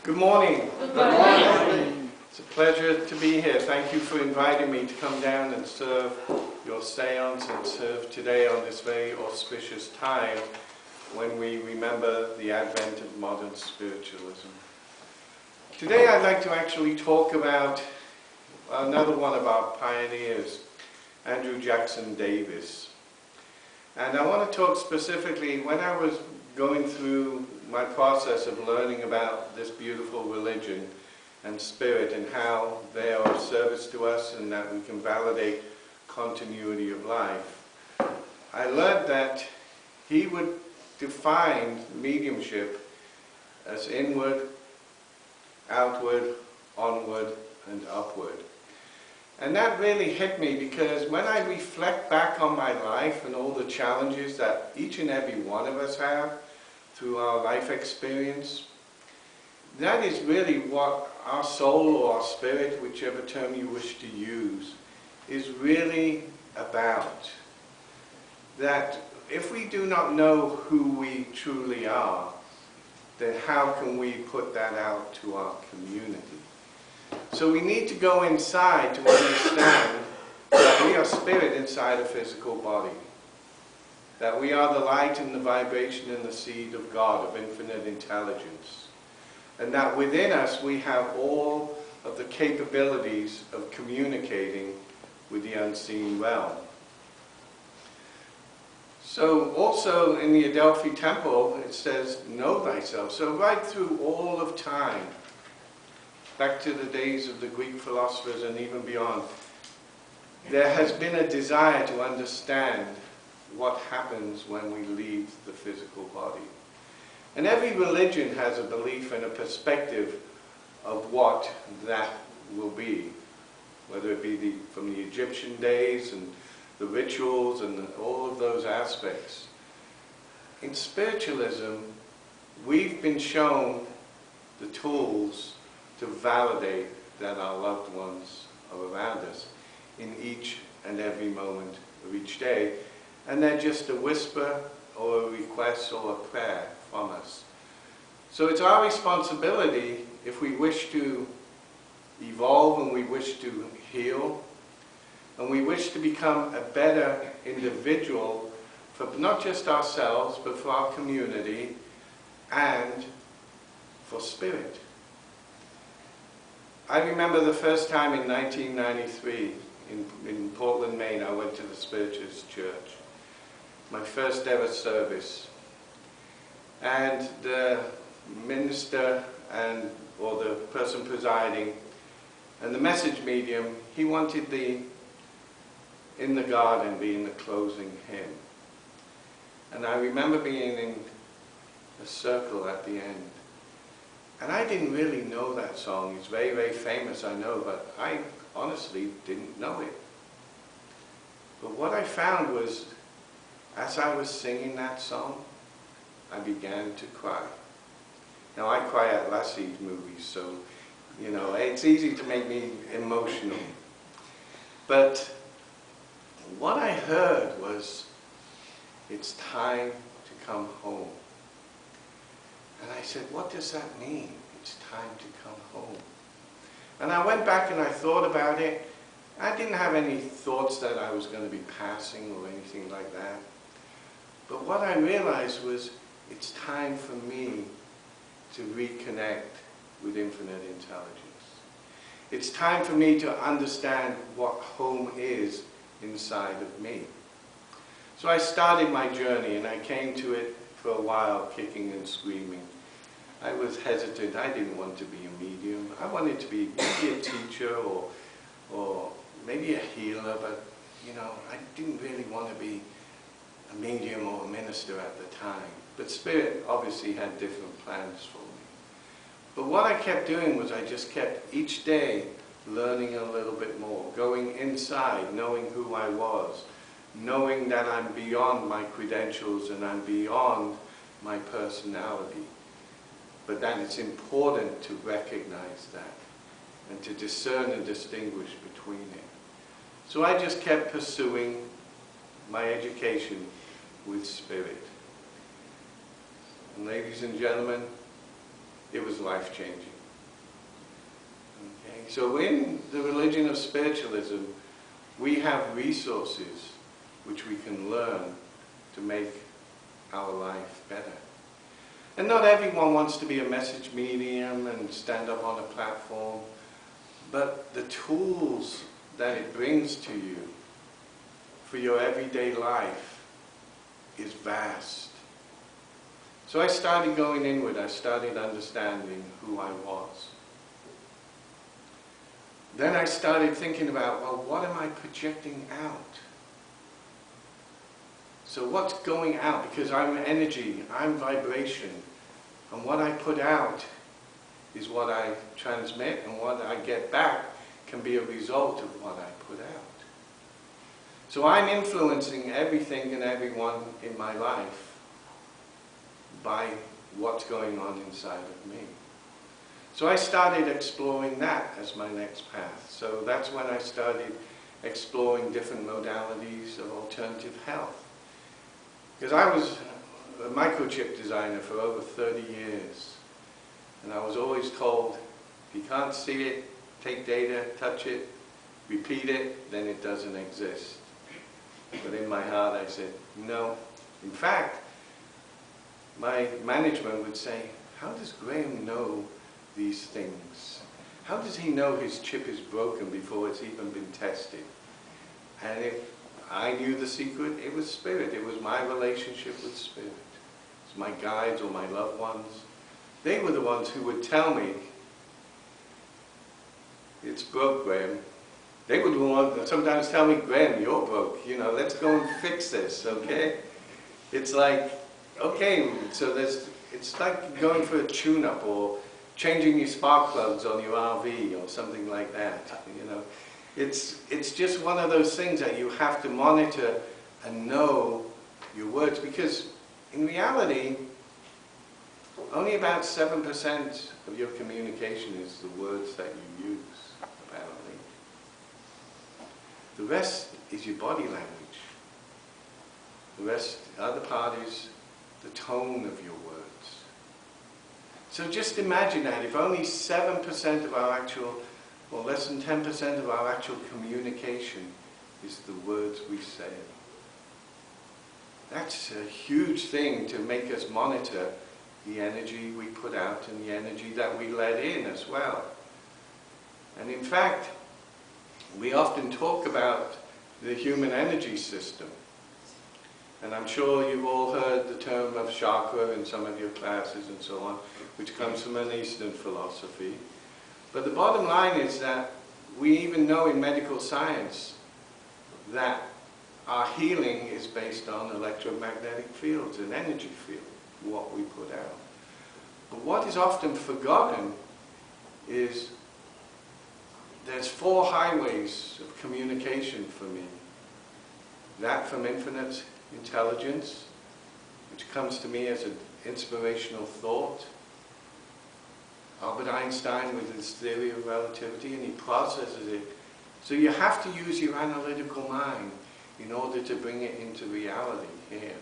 Good morning. Good morning. It's a pleasure to be here. Thank you for inviting me to come down and serve your seance and serve today on this very auspicious time when we remember the advent of modern spiritualism. Today I'd like to actually talk about another one of our pioneers, Andrew Jackson Davis. And I want to talk specifically, when I was going through my process of learning about this beautiful religion and spirit and how they are of service to us and that we can validate continuity of life, I learned that he would define mediumship as inward, outward, onward, and upward. And that really hit me because when I reflect back on my life and all the challenges that each and every one of us have through our life experience, that is really what our soul or our spirit, whichever term you wish to use, is really about. That if we do not know who we truly are, then how can we put that out to our community? So we need to go inside to understand that we are spirit inside a physical body. That we are the light and the vibration and the seed of God, of infinite intelligence. And that within us we have all of the capabilities of communicating with the unseen realm. So also in the Adelphi Temple it says, know thyself. So right through all of time, back to the days of the Greek philosophers and even beyond, there has been a desire to understand what happens when we leave the physical body. And every religion has a belief and a perspective of what that will be, whether it be from the Egyptian days and the rituals and all of those aspects. In spiritualism, we've been shown the tools to validate that our loved ones are around us in each and every moment of each day. And they're just a whisper or a request or a prayer from us. So it's our responsibility, if we wish to evolve and we wish to heal, and we wish to become a better individual for not just ourselves, but for our community and for spirit. I remember the first time in 1993 in Portland, Maine, I went to the Spiritualist Church. My first ever service. And the minister or the person presiding and the message medium, he wanted the In the Garden being the closing hymn. And I remember being in a circle at the end. And I didn't really know that song. It's very, very famous, I know, but I honestly didn't know it. But what I found was, as I was singing that song, I began to cry. Now I cry at Lassie's movies, so, you know, it's easy to make me emotional. But what I heard was, it's time to come home. And I said, what does that mean? It's time to come home. And I went back and I thought about it. I didn't have any thoughts that I was going to be passing or anything like that. But what I realized was, it's time for me to reconnect with infinite intelligence. It's time for me to understand what home is inside of me. So I started my journey and I came to it for a while, kicking and screaming. I was hesitant. I didn't want to be a medium. I wanted to be maybe a teacher or maybe a healer, but you know, I didn't really want to be a medium or a minister at the time. But Spirit obviously had different plans for me. But what I kept doing was I just kept each day learning a little bit more, going inside, knowing who I was, knowing that I'm beyond my credentials and I'm beyond my personality. But that it's important to recognize that and to discern and distinguish between it. So I just kept pursuing my education with Spirit. And ladies and gentlemen, it was life-changing. Okay? So in the religion of spiritualism, we have resources which we can learn to make our life better. And not everyone wants to be a message medium and stand up on a platform, but the tools that it brings to you for your everyday life is vast. So I started going inward. I started understanding who I was. Then I started thinking about, well, what am I projecting out? So what's going out? Because I'm energy, I'm vibration, and what I put out is what I transmit, and what I get back can be a result of what I put out. So I'm influencing everything and everyone in my life by what's going on inside of me. So I started exploring that as my next path. So that's when I started exploring different modalities of alternative health. Because I was a microchip designer for over 30 years. And I was always told, if you can't see it, take data, touch it, repeat it, then it doesn't exist. But in my heart I said, no. In fact, my management would say, how does Graham know these things? How does he know his chip is broken before it's even been tested? And if I knew the secret, it was spirit. It was my relationship with spirit. It's my guides or my loved ones. They were the ones who would tell me, it's broke, Graham. They would sometimes tell me, Graham, you're broke. You know, let's go and fix this, okay? It's like, okay, so it's like going for a tune-up or changing your spark plugs on your RV or something like that, you know. It's just one of those things that you have to monitor and know your words, because in reality, only about 7% of your communication is the words that you use, apparently. The rest is your body language. The rest, the other part is the tone of your words. So just imagine that if only 7% of our actual, or less than 10% of our actual communication is the words we say. That's a huge thing to make us monitor the energy we put out and the energy that we let in as well. And in fact, we often talk about the human energy system. And I'm sure you've all heard the term of chakra in some of your classes and so on, which comes from an Eastern philosophy. But the bottom line is that we even know in medical science that our healing is based on electromagnetic fields and energy field, what we put out. But what is often forgotten is there's 4 highways of communication for me. That from infinite intelligence, which comes to me as an inspirational thought. Albert Einstein with his theory of relativity, and he processes it. So you have to use your analytical mind in order to bring it into reality here.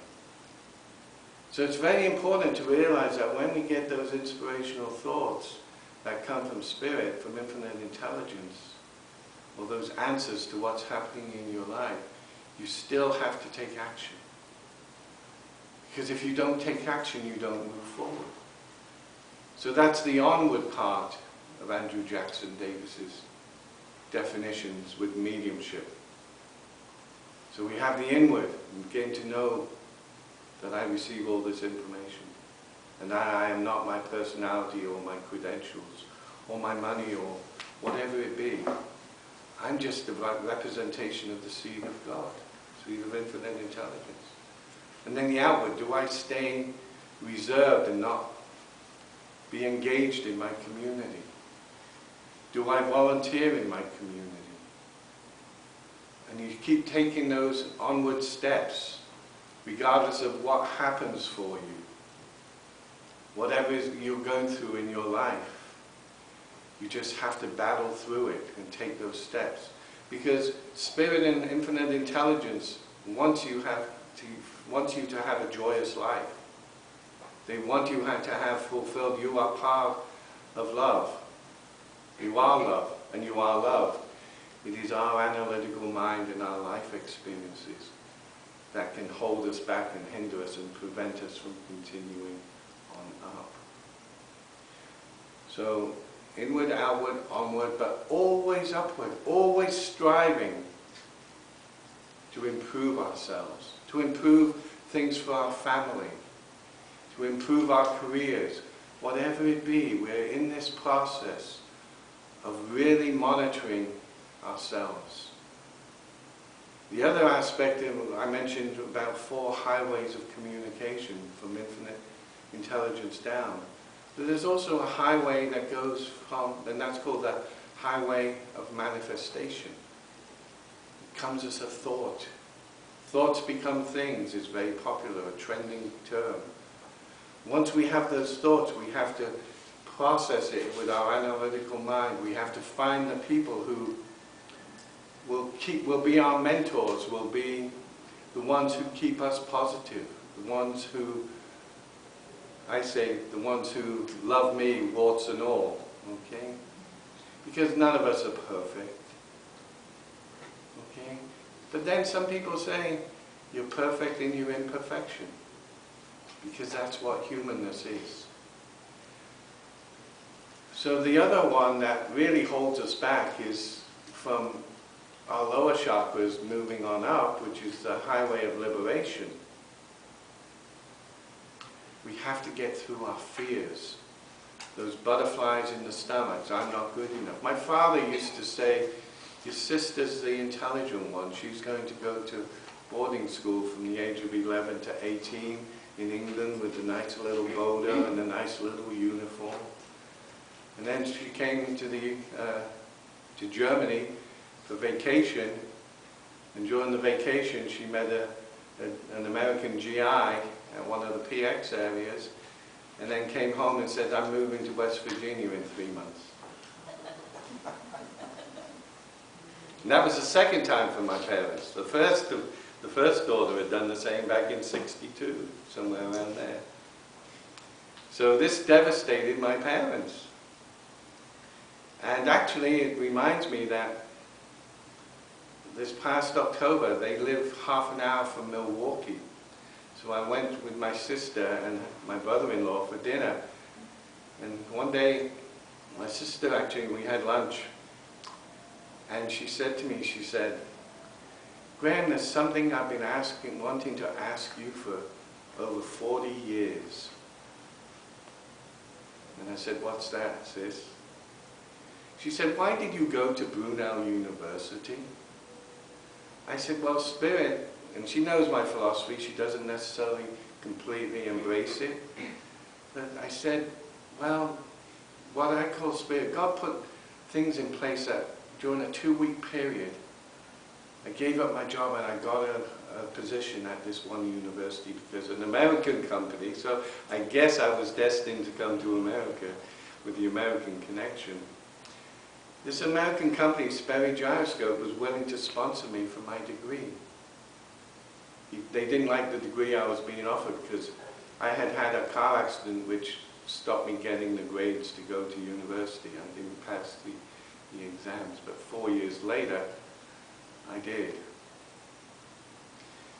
So it's very important to realize that when we get those inspirational thoughts that come from spirit, from infinite intelligence, or those answers to what's happening in your life, you still have to take action. Because if you don't take action, you don't move forward. So that's the onward part of Andrew Jackson Davis's definitions with mediumship. So we have the inward, and begin to know that I receive all this information, and that I am not my personality or my credentials or my money or whatever it be. I'm just the representation of the seed of God, seed of infinite intelligence. And then the outward, do I stay reserved and not be engaged in my community? Do I volunteer in my community? And you keep taking those onward steps, regardless of what happens for you. Whatever you're going through in your life, you just have to battle through it and take those steps. Because Spirit and Infinite Intelligence wants you to have a joyous life. They want you to have fulfilled. You are part of love. You are love, and you are love. It is our analytical mind and our life experiences that can hold us back and hinder us and prevent us from continuing on up. So, inward, outward, onward, but always upward, always striving to improve ourselves, to improve things for our family, to improve our careers, whatever it be. We're in this process of really monitoring ourselves. The other aspect, I mentioned about 4 highways of communication from infinite intelligence down. But there's also a highway that goes from, and that's called the highway of manifestation. It comes as a thought. Thoughts become things is very popular, a trending term. Once we have those thoughts, we have to process it with our analytical mind. We have to find the people who will be our mentors, will be the ones who keep us positive, the ones who, I say, the ones who love me, warts and all, okay? Because none of us are perfect, okay? But then some people say, you're perfect in your imperfection, because that's what humanness is. So the other one that really holds us back is from our lower chakras moving on up, which is the highway of liberation. We have to get through our fears. Those butterflies in the stomachs, I'm not good enough. My father used to say, your sister's the intelligent one. She's going to go to boarding school from the age of 11 to 18 in England with a nice little boda and a nice little uniform. And then she came to Germany for vacation, and during the vacation she met an American GI at one of the PX areas, and then came home and said, I'm moving to West Virginia in 3 months. And that was the second time for my parents. The first daughter had done the same back in '62, somewhere around there. So this devastated my parents. And actually it reminds me that this past October, they live half an hour from Milwaukee. So I went with my sister and my brother-in-law for dinner. And one day, my sister actually, we had lunch. And she said to me, she said, Graham, there's something I've been wanting to ask you for over 40 years. And I said, what's that, sis? She said, why did you go to Brunel University? I said, well, Spirit, and she knows my philosophy, she doesn't necessarily completely embrace it. But I said, well, what I call Spirit, God put things in place that during a 2-week period, I gave up my job and I got a position at this one university because an American company, so I guess I was destined to come to America with the American connection. This American company, Sperry Gyroscope, was willing to sponsor me for my degree. They didn't like the degree I was being offered because I had had a car accident which stopped me getting the grades to go to university. I didn't pass the exams, but 4 years later, I did.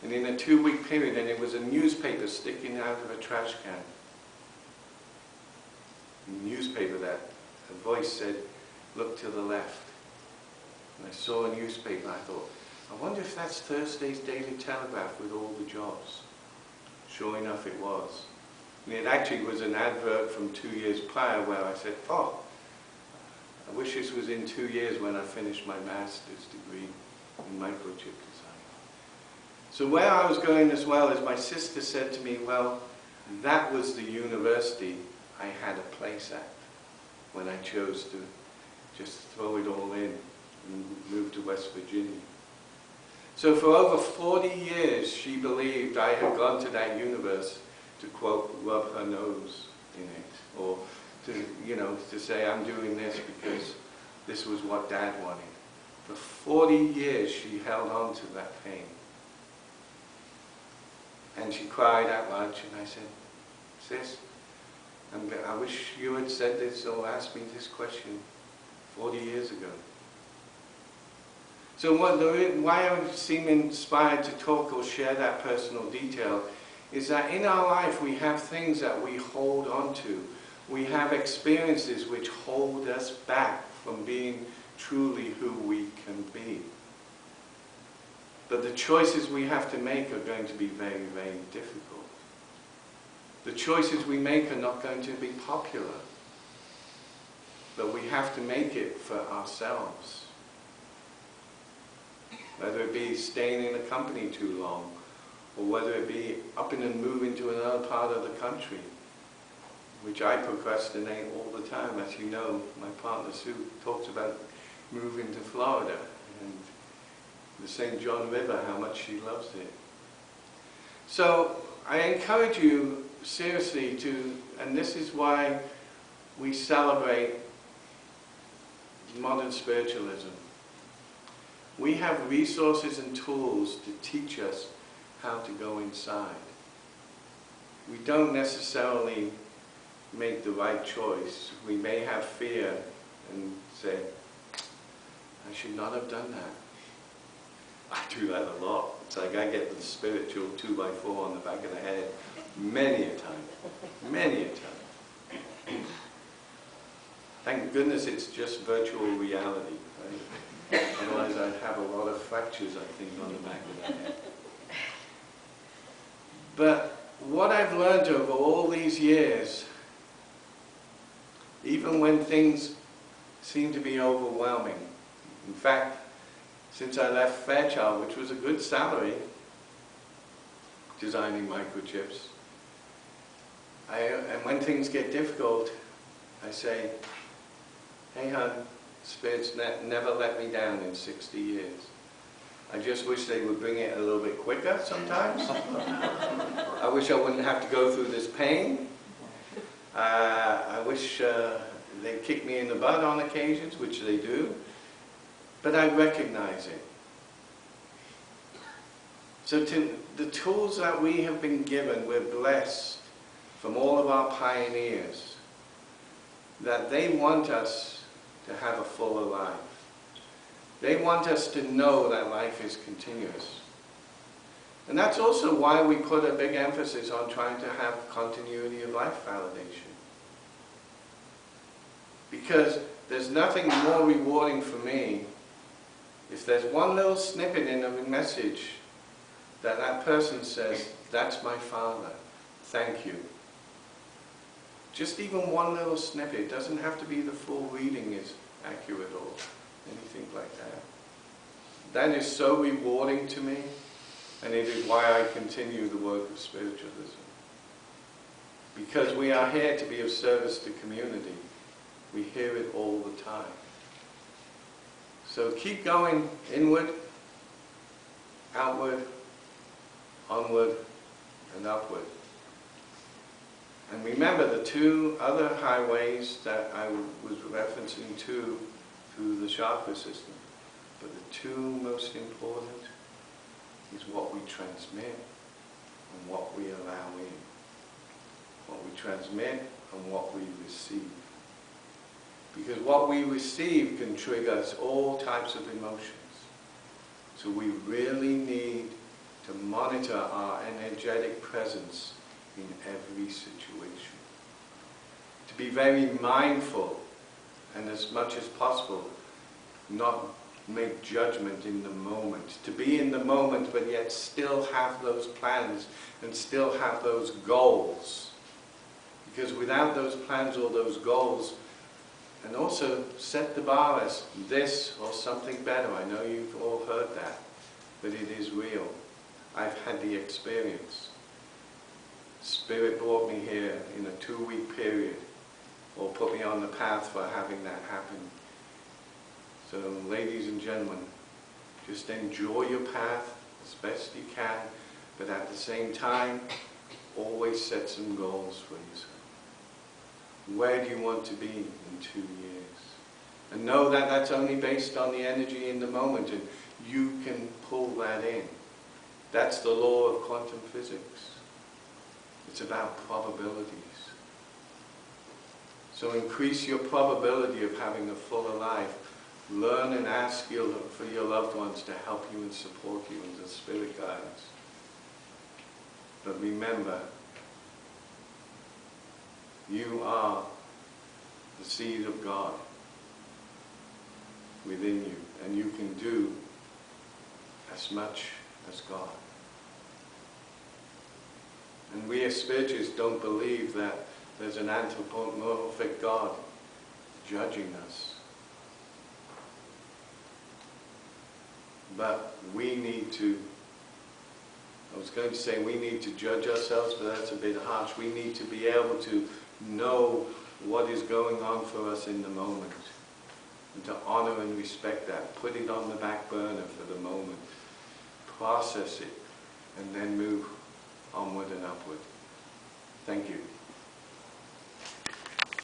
And in a 2-week period, and it was a newspaper sticking out of a trash can. A newspaper that a voice said, look to the left. And I saw a newspaper and I thought, I wonder if that's Thursday's Daily Telegraph with all the jobs. Sure enough it was. And it actually was an advert from 2 years prior where I said, oh, I wish this was in 2 years when I finished my master's degree in microchip design. So where I was going as well is my sister said to me, well, that was the university I had a place at when I chose to just throw it all in and move to West Virginia. So for over 40 years she believed I had gone to that universe to, quote, rub her nose in it, or to, you know, to say I'm doing this because this was what Dad wanted. For 40 years she held on to that pain. And she cried at lunch and I said, sis, I wish you had said this or asked me this question 40 years ago. So why I seem inspired to talk or share that personal detail is that in our life we have things that we hold on to. We have experiences which hold us back from being truly who we can be. But the choices we have to make are going to be very, very difficult. The choices we make are not going to be popular. But we have to make it for ourselves. Whether it be staying in a company too long, or whether it be upping and moving to another part of the country, which I procrastinate all the time. As you know, my partner Sue talks about moving to Florida and the St. John River, how much she loves it. So I encourage you seriously to, and this is why we celebrate modern spiritualism. We have resources and tools to teach us how to go inside. We don't necessarily make the right choice. We may have fear and say, I should not have done that. I do that a lot. It's like I get the spiritual 2x4 on the back of the head many a time. Many a time. Thank goodness it's just virtual reality, right? Otherwise I'd have a lot of fractures, I think, on the back of the head. But what I've learned over all these years, even when things seem to be overwhelming, in fact, since I left Fairchild, which was a good salary, designing microchips, and when things get difficult, I say, hey hon, Spirit's never let me down in 60 years. I just wish they would bring it a little bit quicker sometimes. I wish I wouldn't have to go through this pain. I wish they'd kick me in the butt on occasions, which they do. But I recognize it. So the tools that we have been given, we're blessed from all of our pioneers, that they want us to have a fuller life. They want us to know that life is continuous. And that's also why we put a big emphasis on trying to have continuity of life validation. Because there's nothing more rewarding for me if there's one little snippet in a message that that person says, that's my father, thank you. Just even one little snippet, it doesn't have to be the full reading is accurate or anything like that. That is so rewarding to me, and it is why I continue the work of spiritualism. Because we are here to be of service to community. We hear it all the time. So keep going inward, outward, onward, and upward. And remember the two other highways that I was referencing to through the chakra system. But the two most important is what we transmit and what we allow in. What we transmit and what we receive. Because what we receive can trigger us all types of emotions. So we really need to monitor our energetic presence in every situation. To be very mindful and as much as possible not make judgment in the moment. To be in the moment but yet still have those plans and still have those goals. Because without those plans or those goals, and also set the bar as this or something better. I know you've all heard that, but it is real. I've had the experience. Spirit brought me here in a 2-week period, or put me on the path for having that happen. So ladies and gentlemen, just enjoy your path as best you can, but at the same time, always set some goals for yourself. Where do you want to be in 2 years? And know that that's only based on the energy in the moment, and you can pull that in. That's the law of quantum physics. It's about probabilities. So increase your probability of having a fuller life. Learn and ask for your loved ones to help you and support you in the Spirit guidance. But remember, you are the seed of God within you, and you can do as much as God. And we as spiritualists don't believe that there's an anthropomorphic God judging us. But we need to, I was going to say we need to judge ourselves, but that's a bit harsh. We need to be able to know what is going on for us in the moment, and to honor and respect that. Put it on the back burner for the moment. Process it, and then move onward and upward. Thank you.